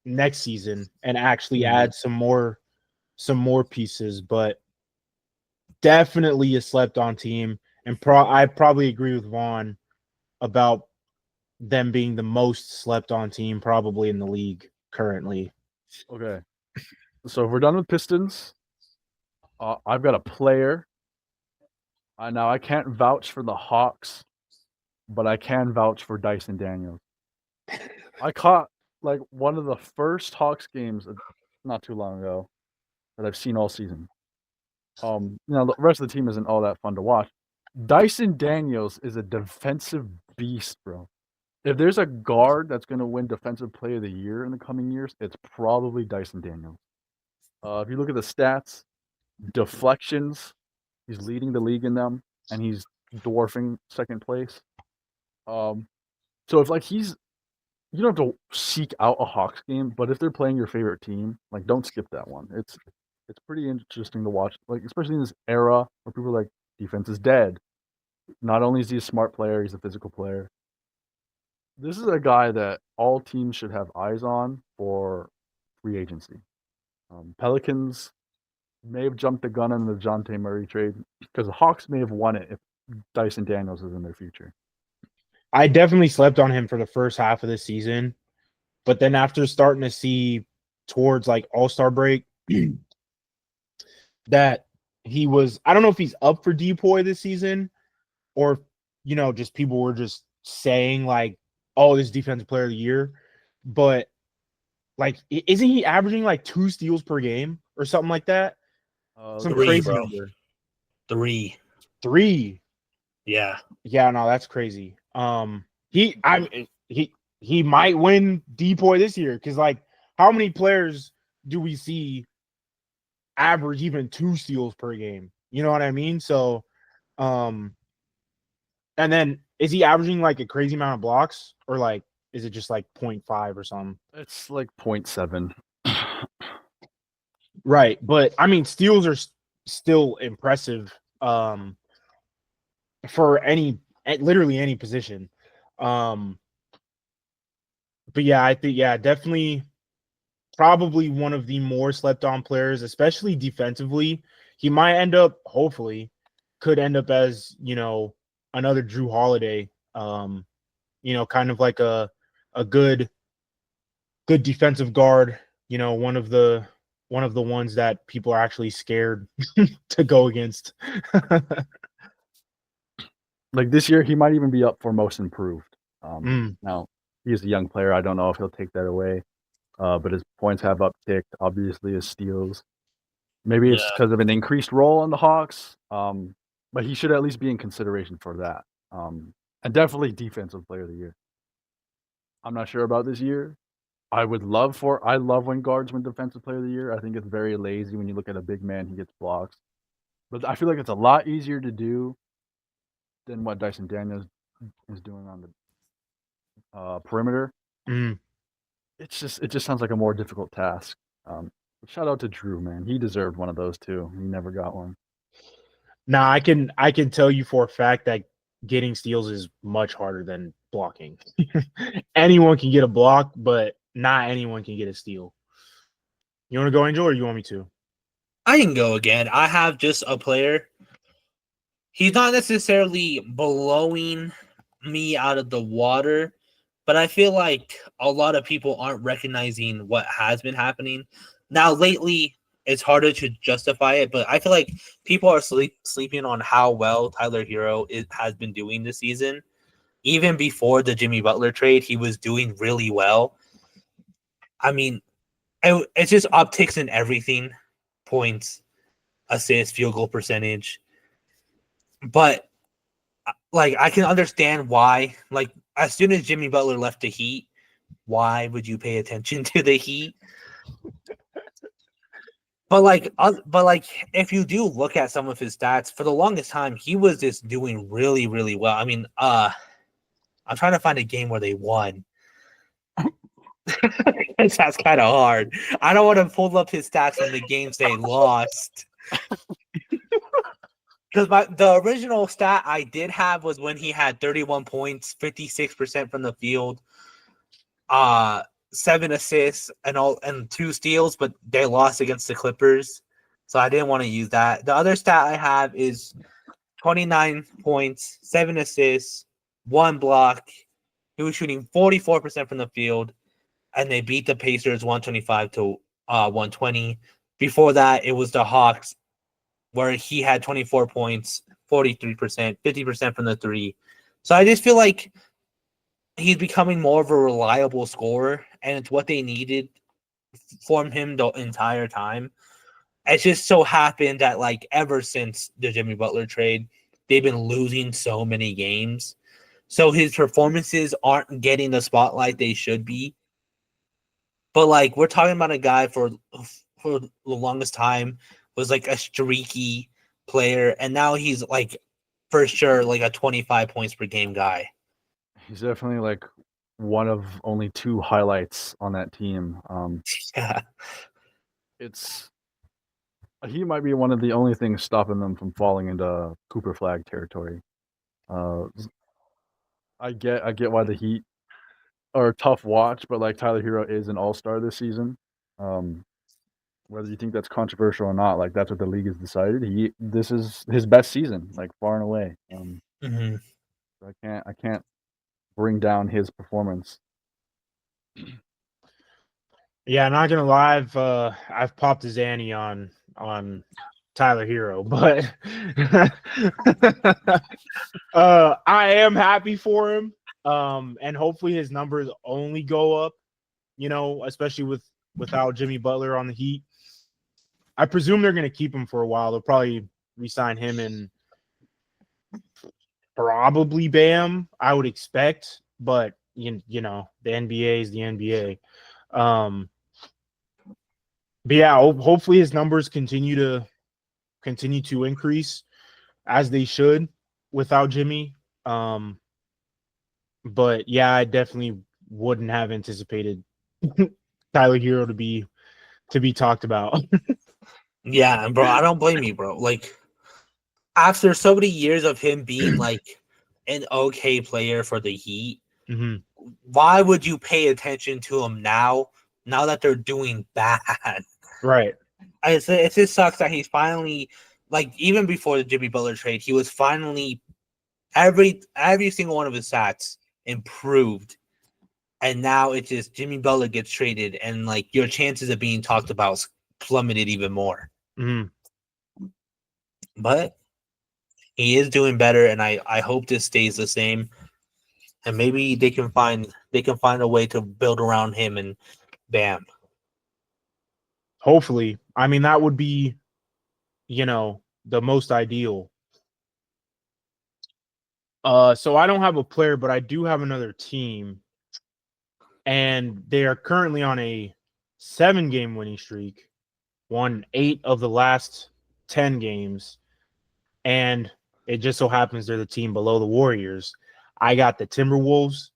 next season and actually add some more pieces. But definitely a slept-on team, and I probably agree with Vaughn about them being the most slept-on team probably in the league currently. Okay, so if we're done with Pistons, I've got a player. Now I can't vouch for the Hawks, but I can vouch for Dyson Daniels. I caught like one of the first Hawks games not too long ago that I've seen all season. The rest of the team isn't all that fun to watch. Dyson Daniels is a defensive beast, bro. If there's a guard that's going to win Defensive Player of the Year in the coming years, it's probably Dyson Daniels. If you look at the stats, deflections, he's leading the league in them, and he's dwarfing second place. So if like you don't have to seek out a Hawks game, but if they're playing your favorite team, like don't skip that one. It's pretty interesting to watch, like especially in this era where people are like defense is dead. Not only is he a smart player, he's a physical player. This is a guy that all teams should have eyes on for free agency. Pelicans may have jumped the gun on the DeJounte Murray trade because the Hawks may have won it if Dyson Daniels is in their future. I definitely slept on him for the first half of the season, but then after starting to see towards like All-Star break that he was, I don't know if he's up for DPOY this season or, just people were just saying like, oh, this Defensive Player of the Year, but like, isn't he averaging like 2 steals per game or something like that? Some 3, crazy bro. number. 3. Yeah. Yeah, no, that's crazy. He might win DPOY this year because like, how many players do we see average even 2 steals per game? You know what I mean? So, and then is he averaging like a crazy amount of blocks or like is it just like 0.5 or something? It's like 0.7. Right, but I mean steals are still impressive for literally any position. But yeah, I think definitely probably one of the more slept on players, especially defensively. He might could end up as, another Drew Holiday. Kind of like a good defensive guard, one of the ones that people are actually scared to go against. Like this year, he might even be up for most improved. Mm. Now he's a young player. I don't know if he'll take that away. But his points have upticked. Obviously, his steals. Maybe it's Yeah. because of an increased role on the Hawks. But he should at least be in consideration for that. And definitely defensive player of the year. I'm not sure about this year. I love when guards win defensive player of the year. I think it's very lazy when you look at a big man, he gets blocks. But I feel like it's a lot easier to do than what Dyson Daniels is doing on the perimeter. Mm. It just sounds like a more difficult task. Shout out to Drew, man. He deserved one of those too. He never got one. Now I can tell you for a fact that getting steals is much harder than blocking. Anyone can get a block, but not anyone can get a steal. You want to go, Angel, or you want me to? I can go again. I have just a player. He's not necessarily blowing me out of the water, but I feel like a lot of people aren't recognizing what has been happening. Now, lately, it's harder to justify it, but I feel like people are sleeping on how well Tyler Hero has been doing this season. Even before the Jimmy Butler trade, he was doing really well. I mean, it's just upticks in everything: points, assists, field goal percentage. But like, I can understand why. Like, as soon as Jimmy Butler left the Heat, why would you pay attention to the Heat? But like, if you do look at some of his stats, for the longest time, he was just doing really, really well. I mean, I'm trying to find a game where they won. That's kind of hard. I don't want to pull up his stats from the games they lost. Because the original stat I did have was when he had 31 points, 56% from the field, 7 assists and 2 steals, but they lost against the Clippers. So I didn't want to use that. The other stat I have is 29 points, 7 assists, 1 block. He was shooting 44% from the field, and they beat the Pacers 125 to 120. Before that, it was the Hawks, where he had 24 points, 43%, 50% from the three. So I just feel like he's becoming more of a reliable scorer, and it's what they needed from him the entire time. It just so happened that, like, ever since the Jimmy Butler trade, they've been losing so many games. So his performances aren't getting the spotlight they should be. But, like, we're talking about a guy for the longest time was like a streaky player, and now he's like for sure like a 25 points per game guy. He's definitely like one of only 2 highlights on that team. Yeah. He might be one of the only things stopping them from falling into Cooper Flag territory. I get why the Heat are a tough watch, but like Tyler Hero is an all-star this season. Whether you think that's controversial or not, like that's what the league has decided. This is his best season, like far and away. Mm-hmm. I can't bring down his performance. Yeah, not gonna lie, I've popped his ante on Tyler Hero, but I am happy for him. And hopefully his numbers only go up, especially without Jimmy Butler on the Heat. I presume they're gonna keep him for a while. They'll probably re-sign him and probably Bam, I would expect, but you know, the NBA is the NBA. But yeah, hopefully his numbers continue to increase as they should without Jimmy. But yeah, I definitely wouldn't have anticipated Tyler Hero to be talked about. Yeah, bro, I don't blame you, bro. Like, after so many years of him being like an okay player for the Heat, Mm-hmm. why would you pay attention to him now that they're doing bad? Right. It just sucks that he's finally, like, even before the Jimmy Butler trade, he was finally every single one of his stats improved, and now it's just Jimmy Butler gets traded, and like your chances of being talked about plummeted even more. Mm-hmm. But He is doing better, and I hope this stays the same. And maybe they can find a way to build around him and Bam. Hopefully. I mean, that would be, the most ideal. So I don't have a player, but I do have another team. And they are currently on a 7-game winning streak, won 8 of the last 10 games. And it just so happens they're the team below the Warriors. I got the Timberwolves.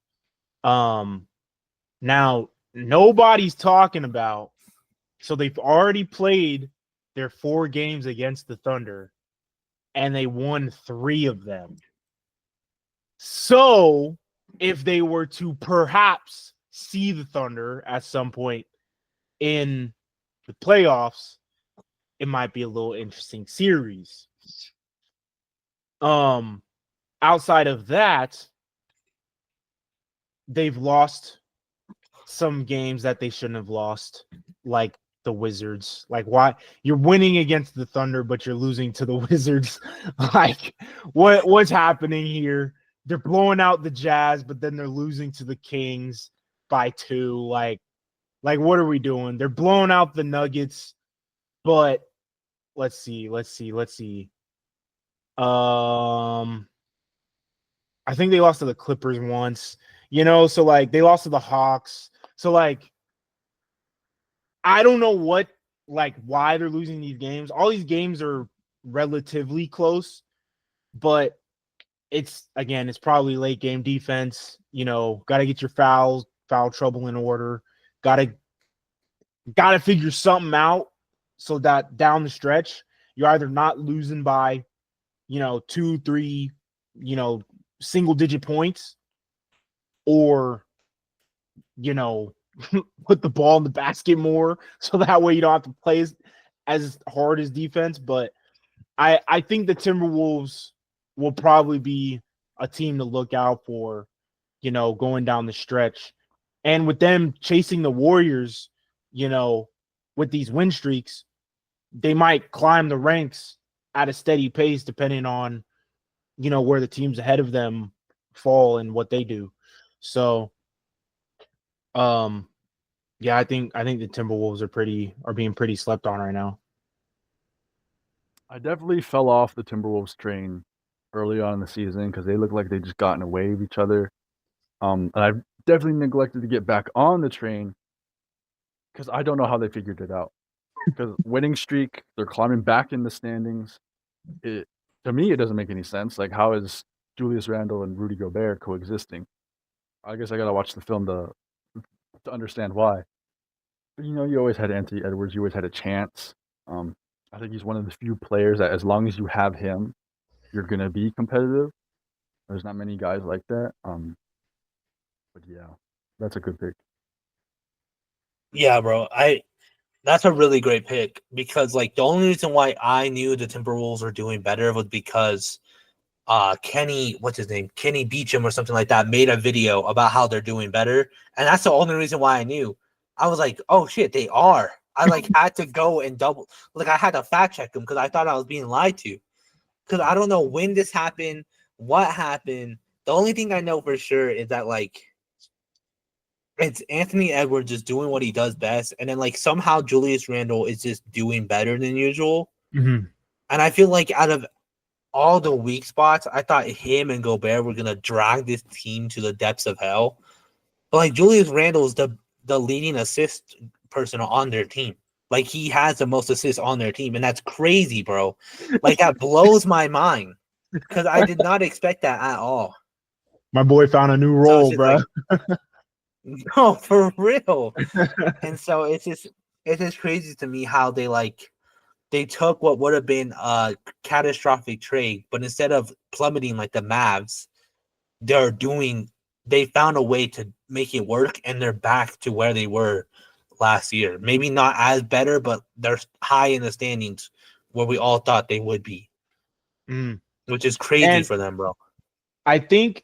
Now nobody's talking about, so they've already played their 4 games against the Thunder, and they won 3 of them. So if they were to perhaps see the Thunder at some point in the playoffs, it might be a little interesting series. Outside of that, they've lost some games that they shouldn't have lost, like the Wizards. Like, why you're winning against the Thunder, but you're losing to the Wizards? Like, what's happening here? They're blowing out the Jazz, but then they're losing to the Kings by 2. Like what are we doing? They're blowing out the Nuggets, but let's see. I think they lost to the Clippers once, so like they lost to the Hawks. So like I don't know why they're losing these games. All these games are relatively close, but it's probably late game defense. Got to get your foul trouble in order. Got to figure something out so that down the stretch you're either not losing by 2, 3, single digit points, or put the ball in the basket more, so that way you don't have to play as hard as defense. But I think the Timberwolves will probably be a team to look out for, going down the stretch. And with them chasing the Warriors, with these win streaks, they might climb the ranks at a steady pace depending on, where the teams ahead of them fall and what they do. So, yeah, I think the Timberwolves are being pretty slept on right now. I definitely fell off the Timberwolves train early on in the season because they looked like they just gotten away with each other. And I definitely neglected to get back on the train because I don't know how they figured it out. Because winning streak, they're climbing back in the standings. To me, it doesn't make any sense. Like, how is Julius Randle and Rudy Gobert coexisting? I guess I gotta watch the film to understand why. But, you always had Anthony Edwards. You always had a chance. I think he's one of the few players that, as long as you have him, you're gonna be competitive. There's not many guys like that. But yeah, that's a good pick. Yeah, bro. That's a really great pick because like the only reason why I knew the Timberwolves were doing better was because Kenny Beecham or something like that made a video about how they're doing better, and that's the only reason why I knew. I was like, oh shit, they are. I like had to go and I had to fact check them because I thought I was being lied to, because I don't know when this happened, what happened. The only thing I know for sure is that like it's Anthony Edwards just doing what he does best, and then like somehow Julius Randle is just doing better than usual. Mm-hmm. And I feel like out of all the weak spots, I thought him and Gobert were gonna drag this team to the depths of hell. But like Julius Randle is the leading assist person on their team. Like he has the most assists on their team, and that's crazy, bro. Like that blows my mind because I did not expect that at all. My boy found a new role, bro. Like, no, for real. And so it's just crazy to me how they took what would have been a catastrophic trade, but instead of plummeting like the Mavs, they found a way to make it work, and they're back to where they were last year. Maybe not as better, but they're high in the standings where we all thought they would be, which is crazy for them, bro. I think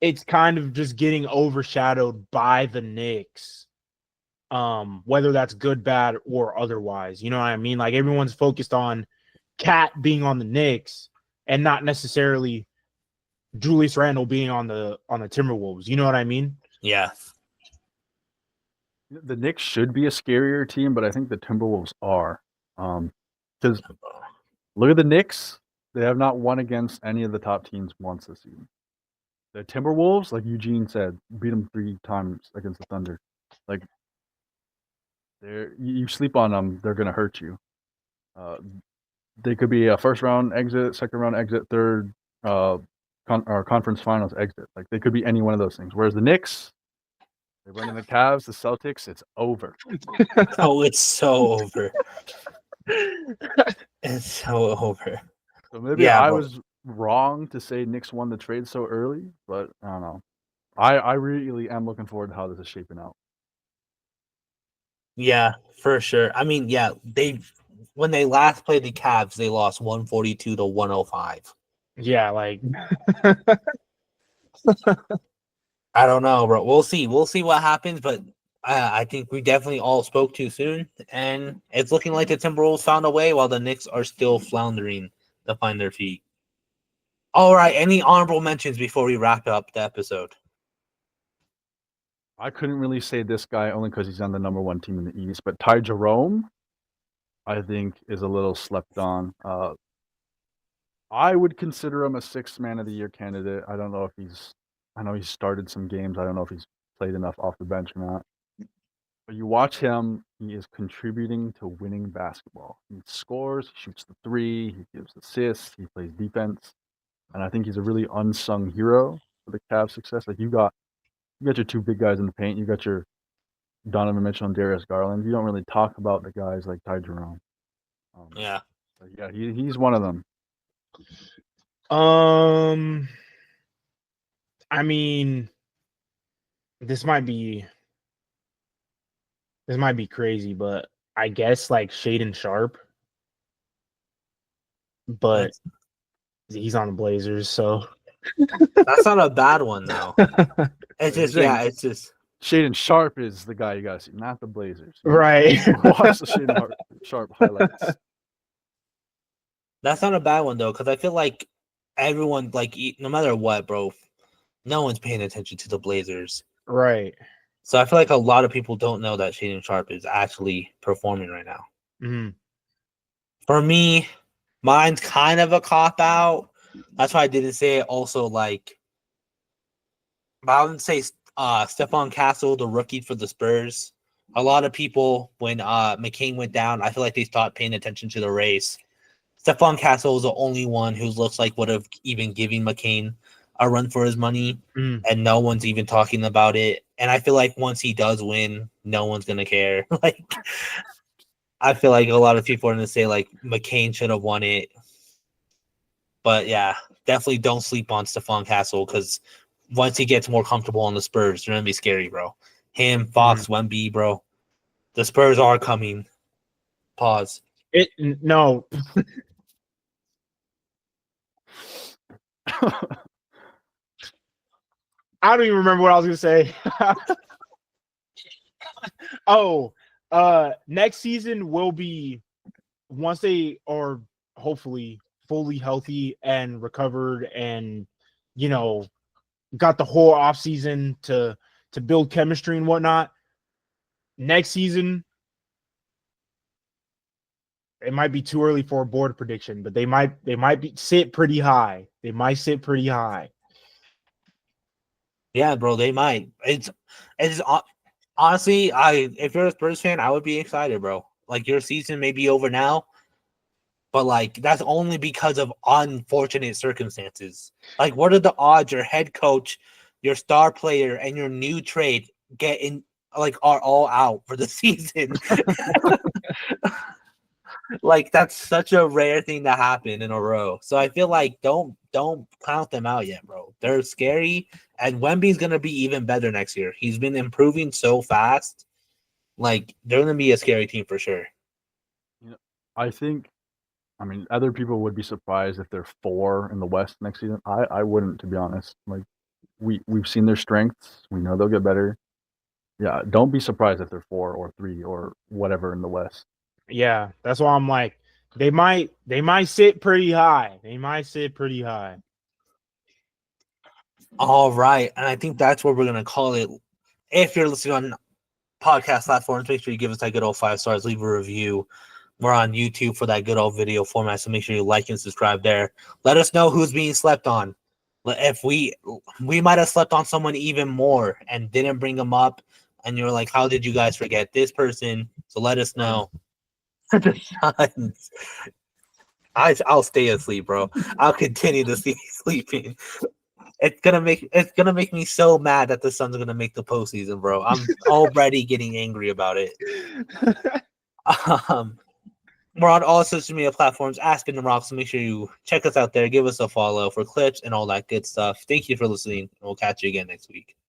it's kind of just getting overshadowed by the Knicks, whether that's good, bad, or otherwise. You know what I mean? Like everyone's focused on Cat being on the Knicks, and not necessarily Julius Randle being on the Timberwolves. You know what I mean? Yeah. The Knicks should be a scarier team, but I think the Timberwolves are. Because look at the Knicks; they have not won against any of the top teams once this season. The Timberwolves, like Eugene said, beat them 3 times against the Thunder. Like, you sleep on them, they're gonna hurt you. They could be a first round exit, second round exit, third or conference finals exit. Like, they could be any one of those things. Whereas the Knicks, they run in the Cavs, the Celtics, it's over. Oh, it's so over. It's so over. So maybe Yeah, I bro. was wrong to say Knicks won the trade so early, but I don't know. I really am looking forward to how this is shaping out. Yeah, for sure. I mean, yeah, when they last played the Cavs, they lost 142 to 105. Yeah, like I don't know, bro. We'll see. We'll see what happens, but I think we definitely all spoke too soon, and it's looking like the Timberwolves found a way while the Knicks are still floundering to find their feet. All right, any honorable mentions before we wrap up the episode? I couldn't really say this guy only because he's on the number 1 team in the East, but Ty Jerome, I think, is a little slept on. I would consider him a 6th man of the year candidate. I don't know if I know he's started some games. I don't know if he's played enough off the bench or not. But you watch him, he is contributing to winning basketball. He scores, he shoots the 3, he gives assists, he plays defense. And I think he's a really unsung hero for the Cavs' success. Like, you got your 2 big guys in the paint. You got your Donovan Mitchell and Darius Garland. You don't really talk about the guys like Ty Jerome. Yeah. But yeah, he's one of them. I mean, this might be crazy, but I guess like Shaden Sharp, but he's on the Blazers, so That's not a bad one though. It's just it's just Shaden Sharp is the guy you gotta see, not the Blazers. right. Watch the Shaden Sharp highlights. That's not a bad one though, because I feel like everyone, like, no matter what, bro, no one's paying attention to the Blazers. Right. So I feel like a lot of people don't know that Shaden Sharp is actually performing right now. Mm-hmm. For me, mine's kind of a cop out. That's why I didn't say it. Also, like, but I wouldn't say Stephon Castle, the rookie for the Spurs. A lot of people, when McCain went down, I feel like they stopped paying attention to the race. Stephon Castle is the only one who looks like would have even given McCain a run for his money, and no one's even talking about it. And I feel like once he does win, no one's gonna care. Like, I feel like a lot of people are gonna say like McCain should have won it, but yeah, definitely don't sleep on Stephon Castle because once he gets more comfortable on the Spurs, they're gonna be scary, bro. Him, Fox, Wemby, bro. The Spurs are coming. Pause. No. I don't even remember what I was gonna say. Next season will be, once they are hopefully fully healthy and recovered and, you know, got the whole off season to build chemistry and whatnot. Next season, it might be too early for a board prediction, but they might sit pretty high. They might sit pretty high. Yeah, bro, they might. It's honestly, if you're a Spurs fan, I would be excited, bro. Like, your season may be over now, but like that's only because of unfortunate circumstances. Like, what are the odds your head coach, your star player, and your new trade are all out for the season? Like, that's such a rare thing to happen in a row. So I feel like don't count them out yet, bro. They're scary, and Wemby's gonna be even better next year. He's been improving so fast. Like, they're gonna be a scary team for sure. I think, other people would be surprised if they're 4 in the West next season. I wouldn't, to be honest. Like, we've seen their strengths. We know they'll get better. Yeah, don't be surprised if they're 4 or 3 or whatever in the West. Yeah, that's why I'm like, They might sit pretty high. They might sit pretty high. All right, and I think that's what we're gonna call it. If you're listening on podcast platforms, make sure you give us that good old 5 stars, leave a review. We're on YouTube for that good old video format, so make sure you like and subscribe there. Let us know who's being slept on. If we might have slept on someone even more and didn't bring them up, and you're like, how did you guys forget this person? So let us know. The Suns. I'll stay asleep, bro. I'll continue to stay sleeping. It's gonna make me so mad that the Suns are gonna make the postseason, bro. I'm already getting angry about it. We're on all social media platforms, Aspen and Rob, so make sure you check us out there, give us a follow for clips and all that good stuff. Thank you for listening, and we'll catch you again next week.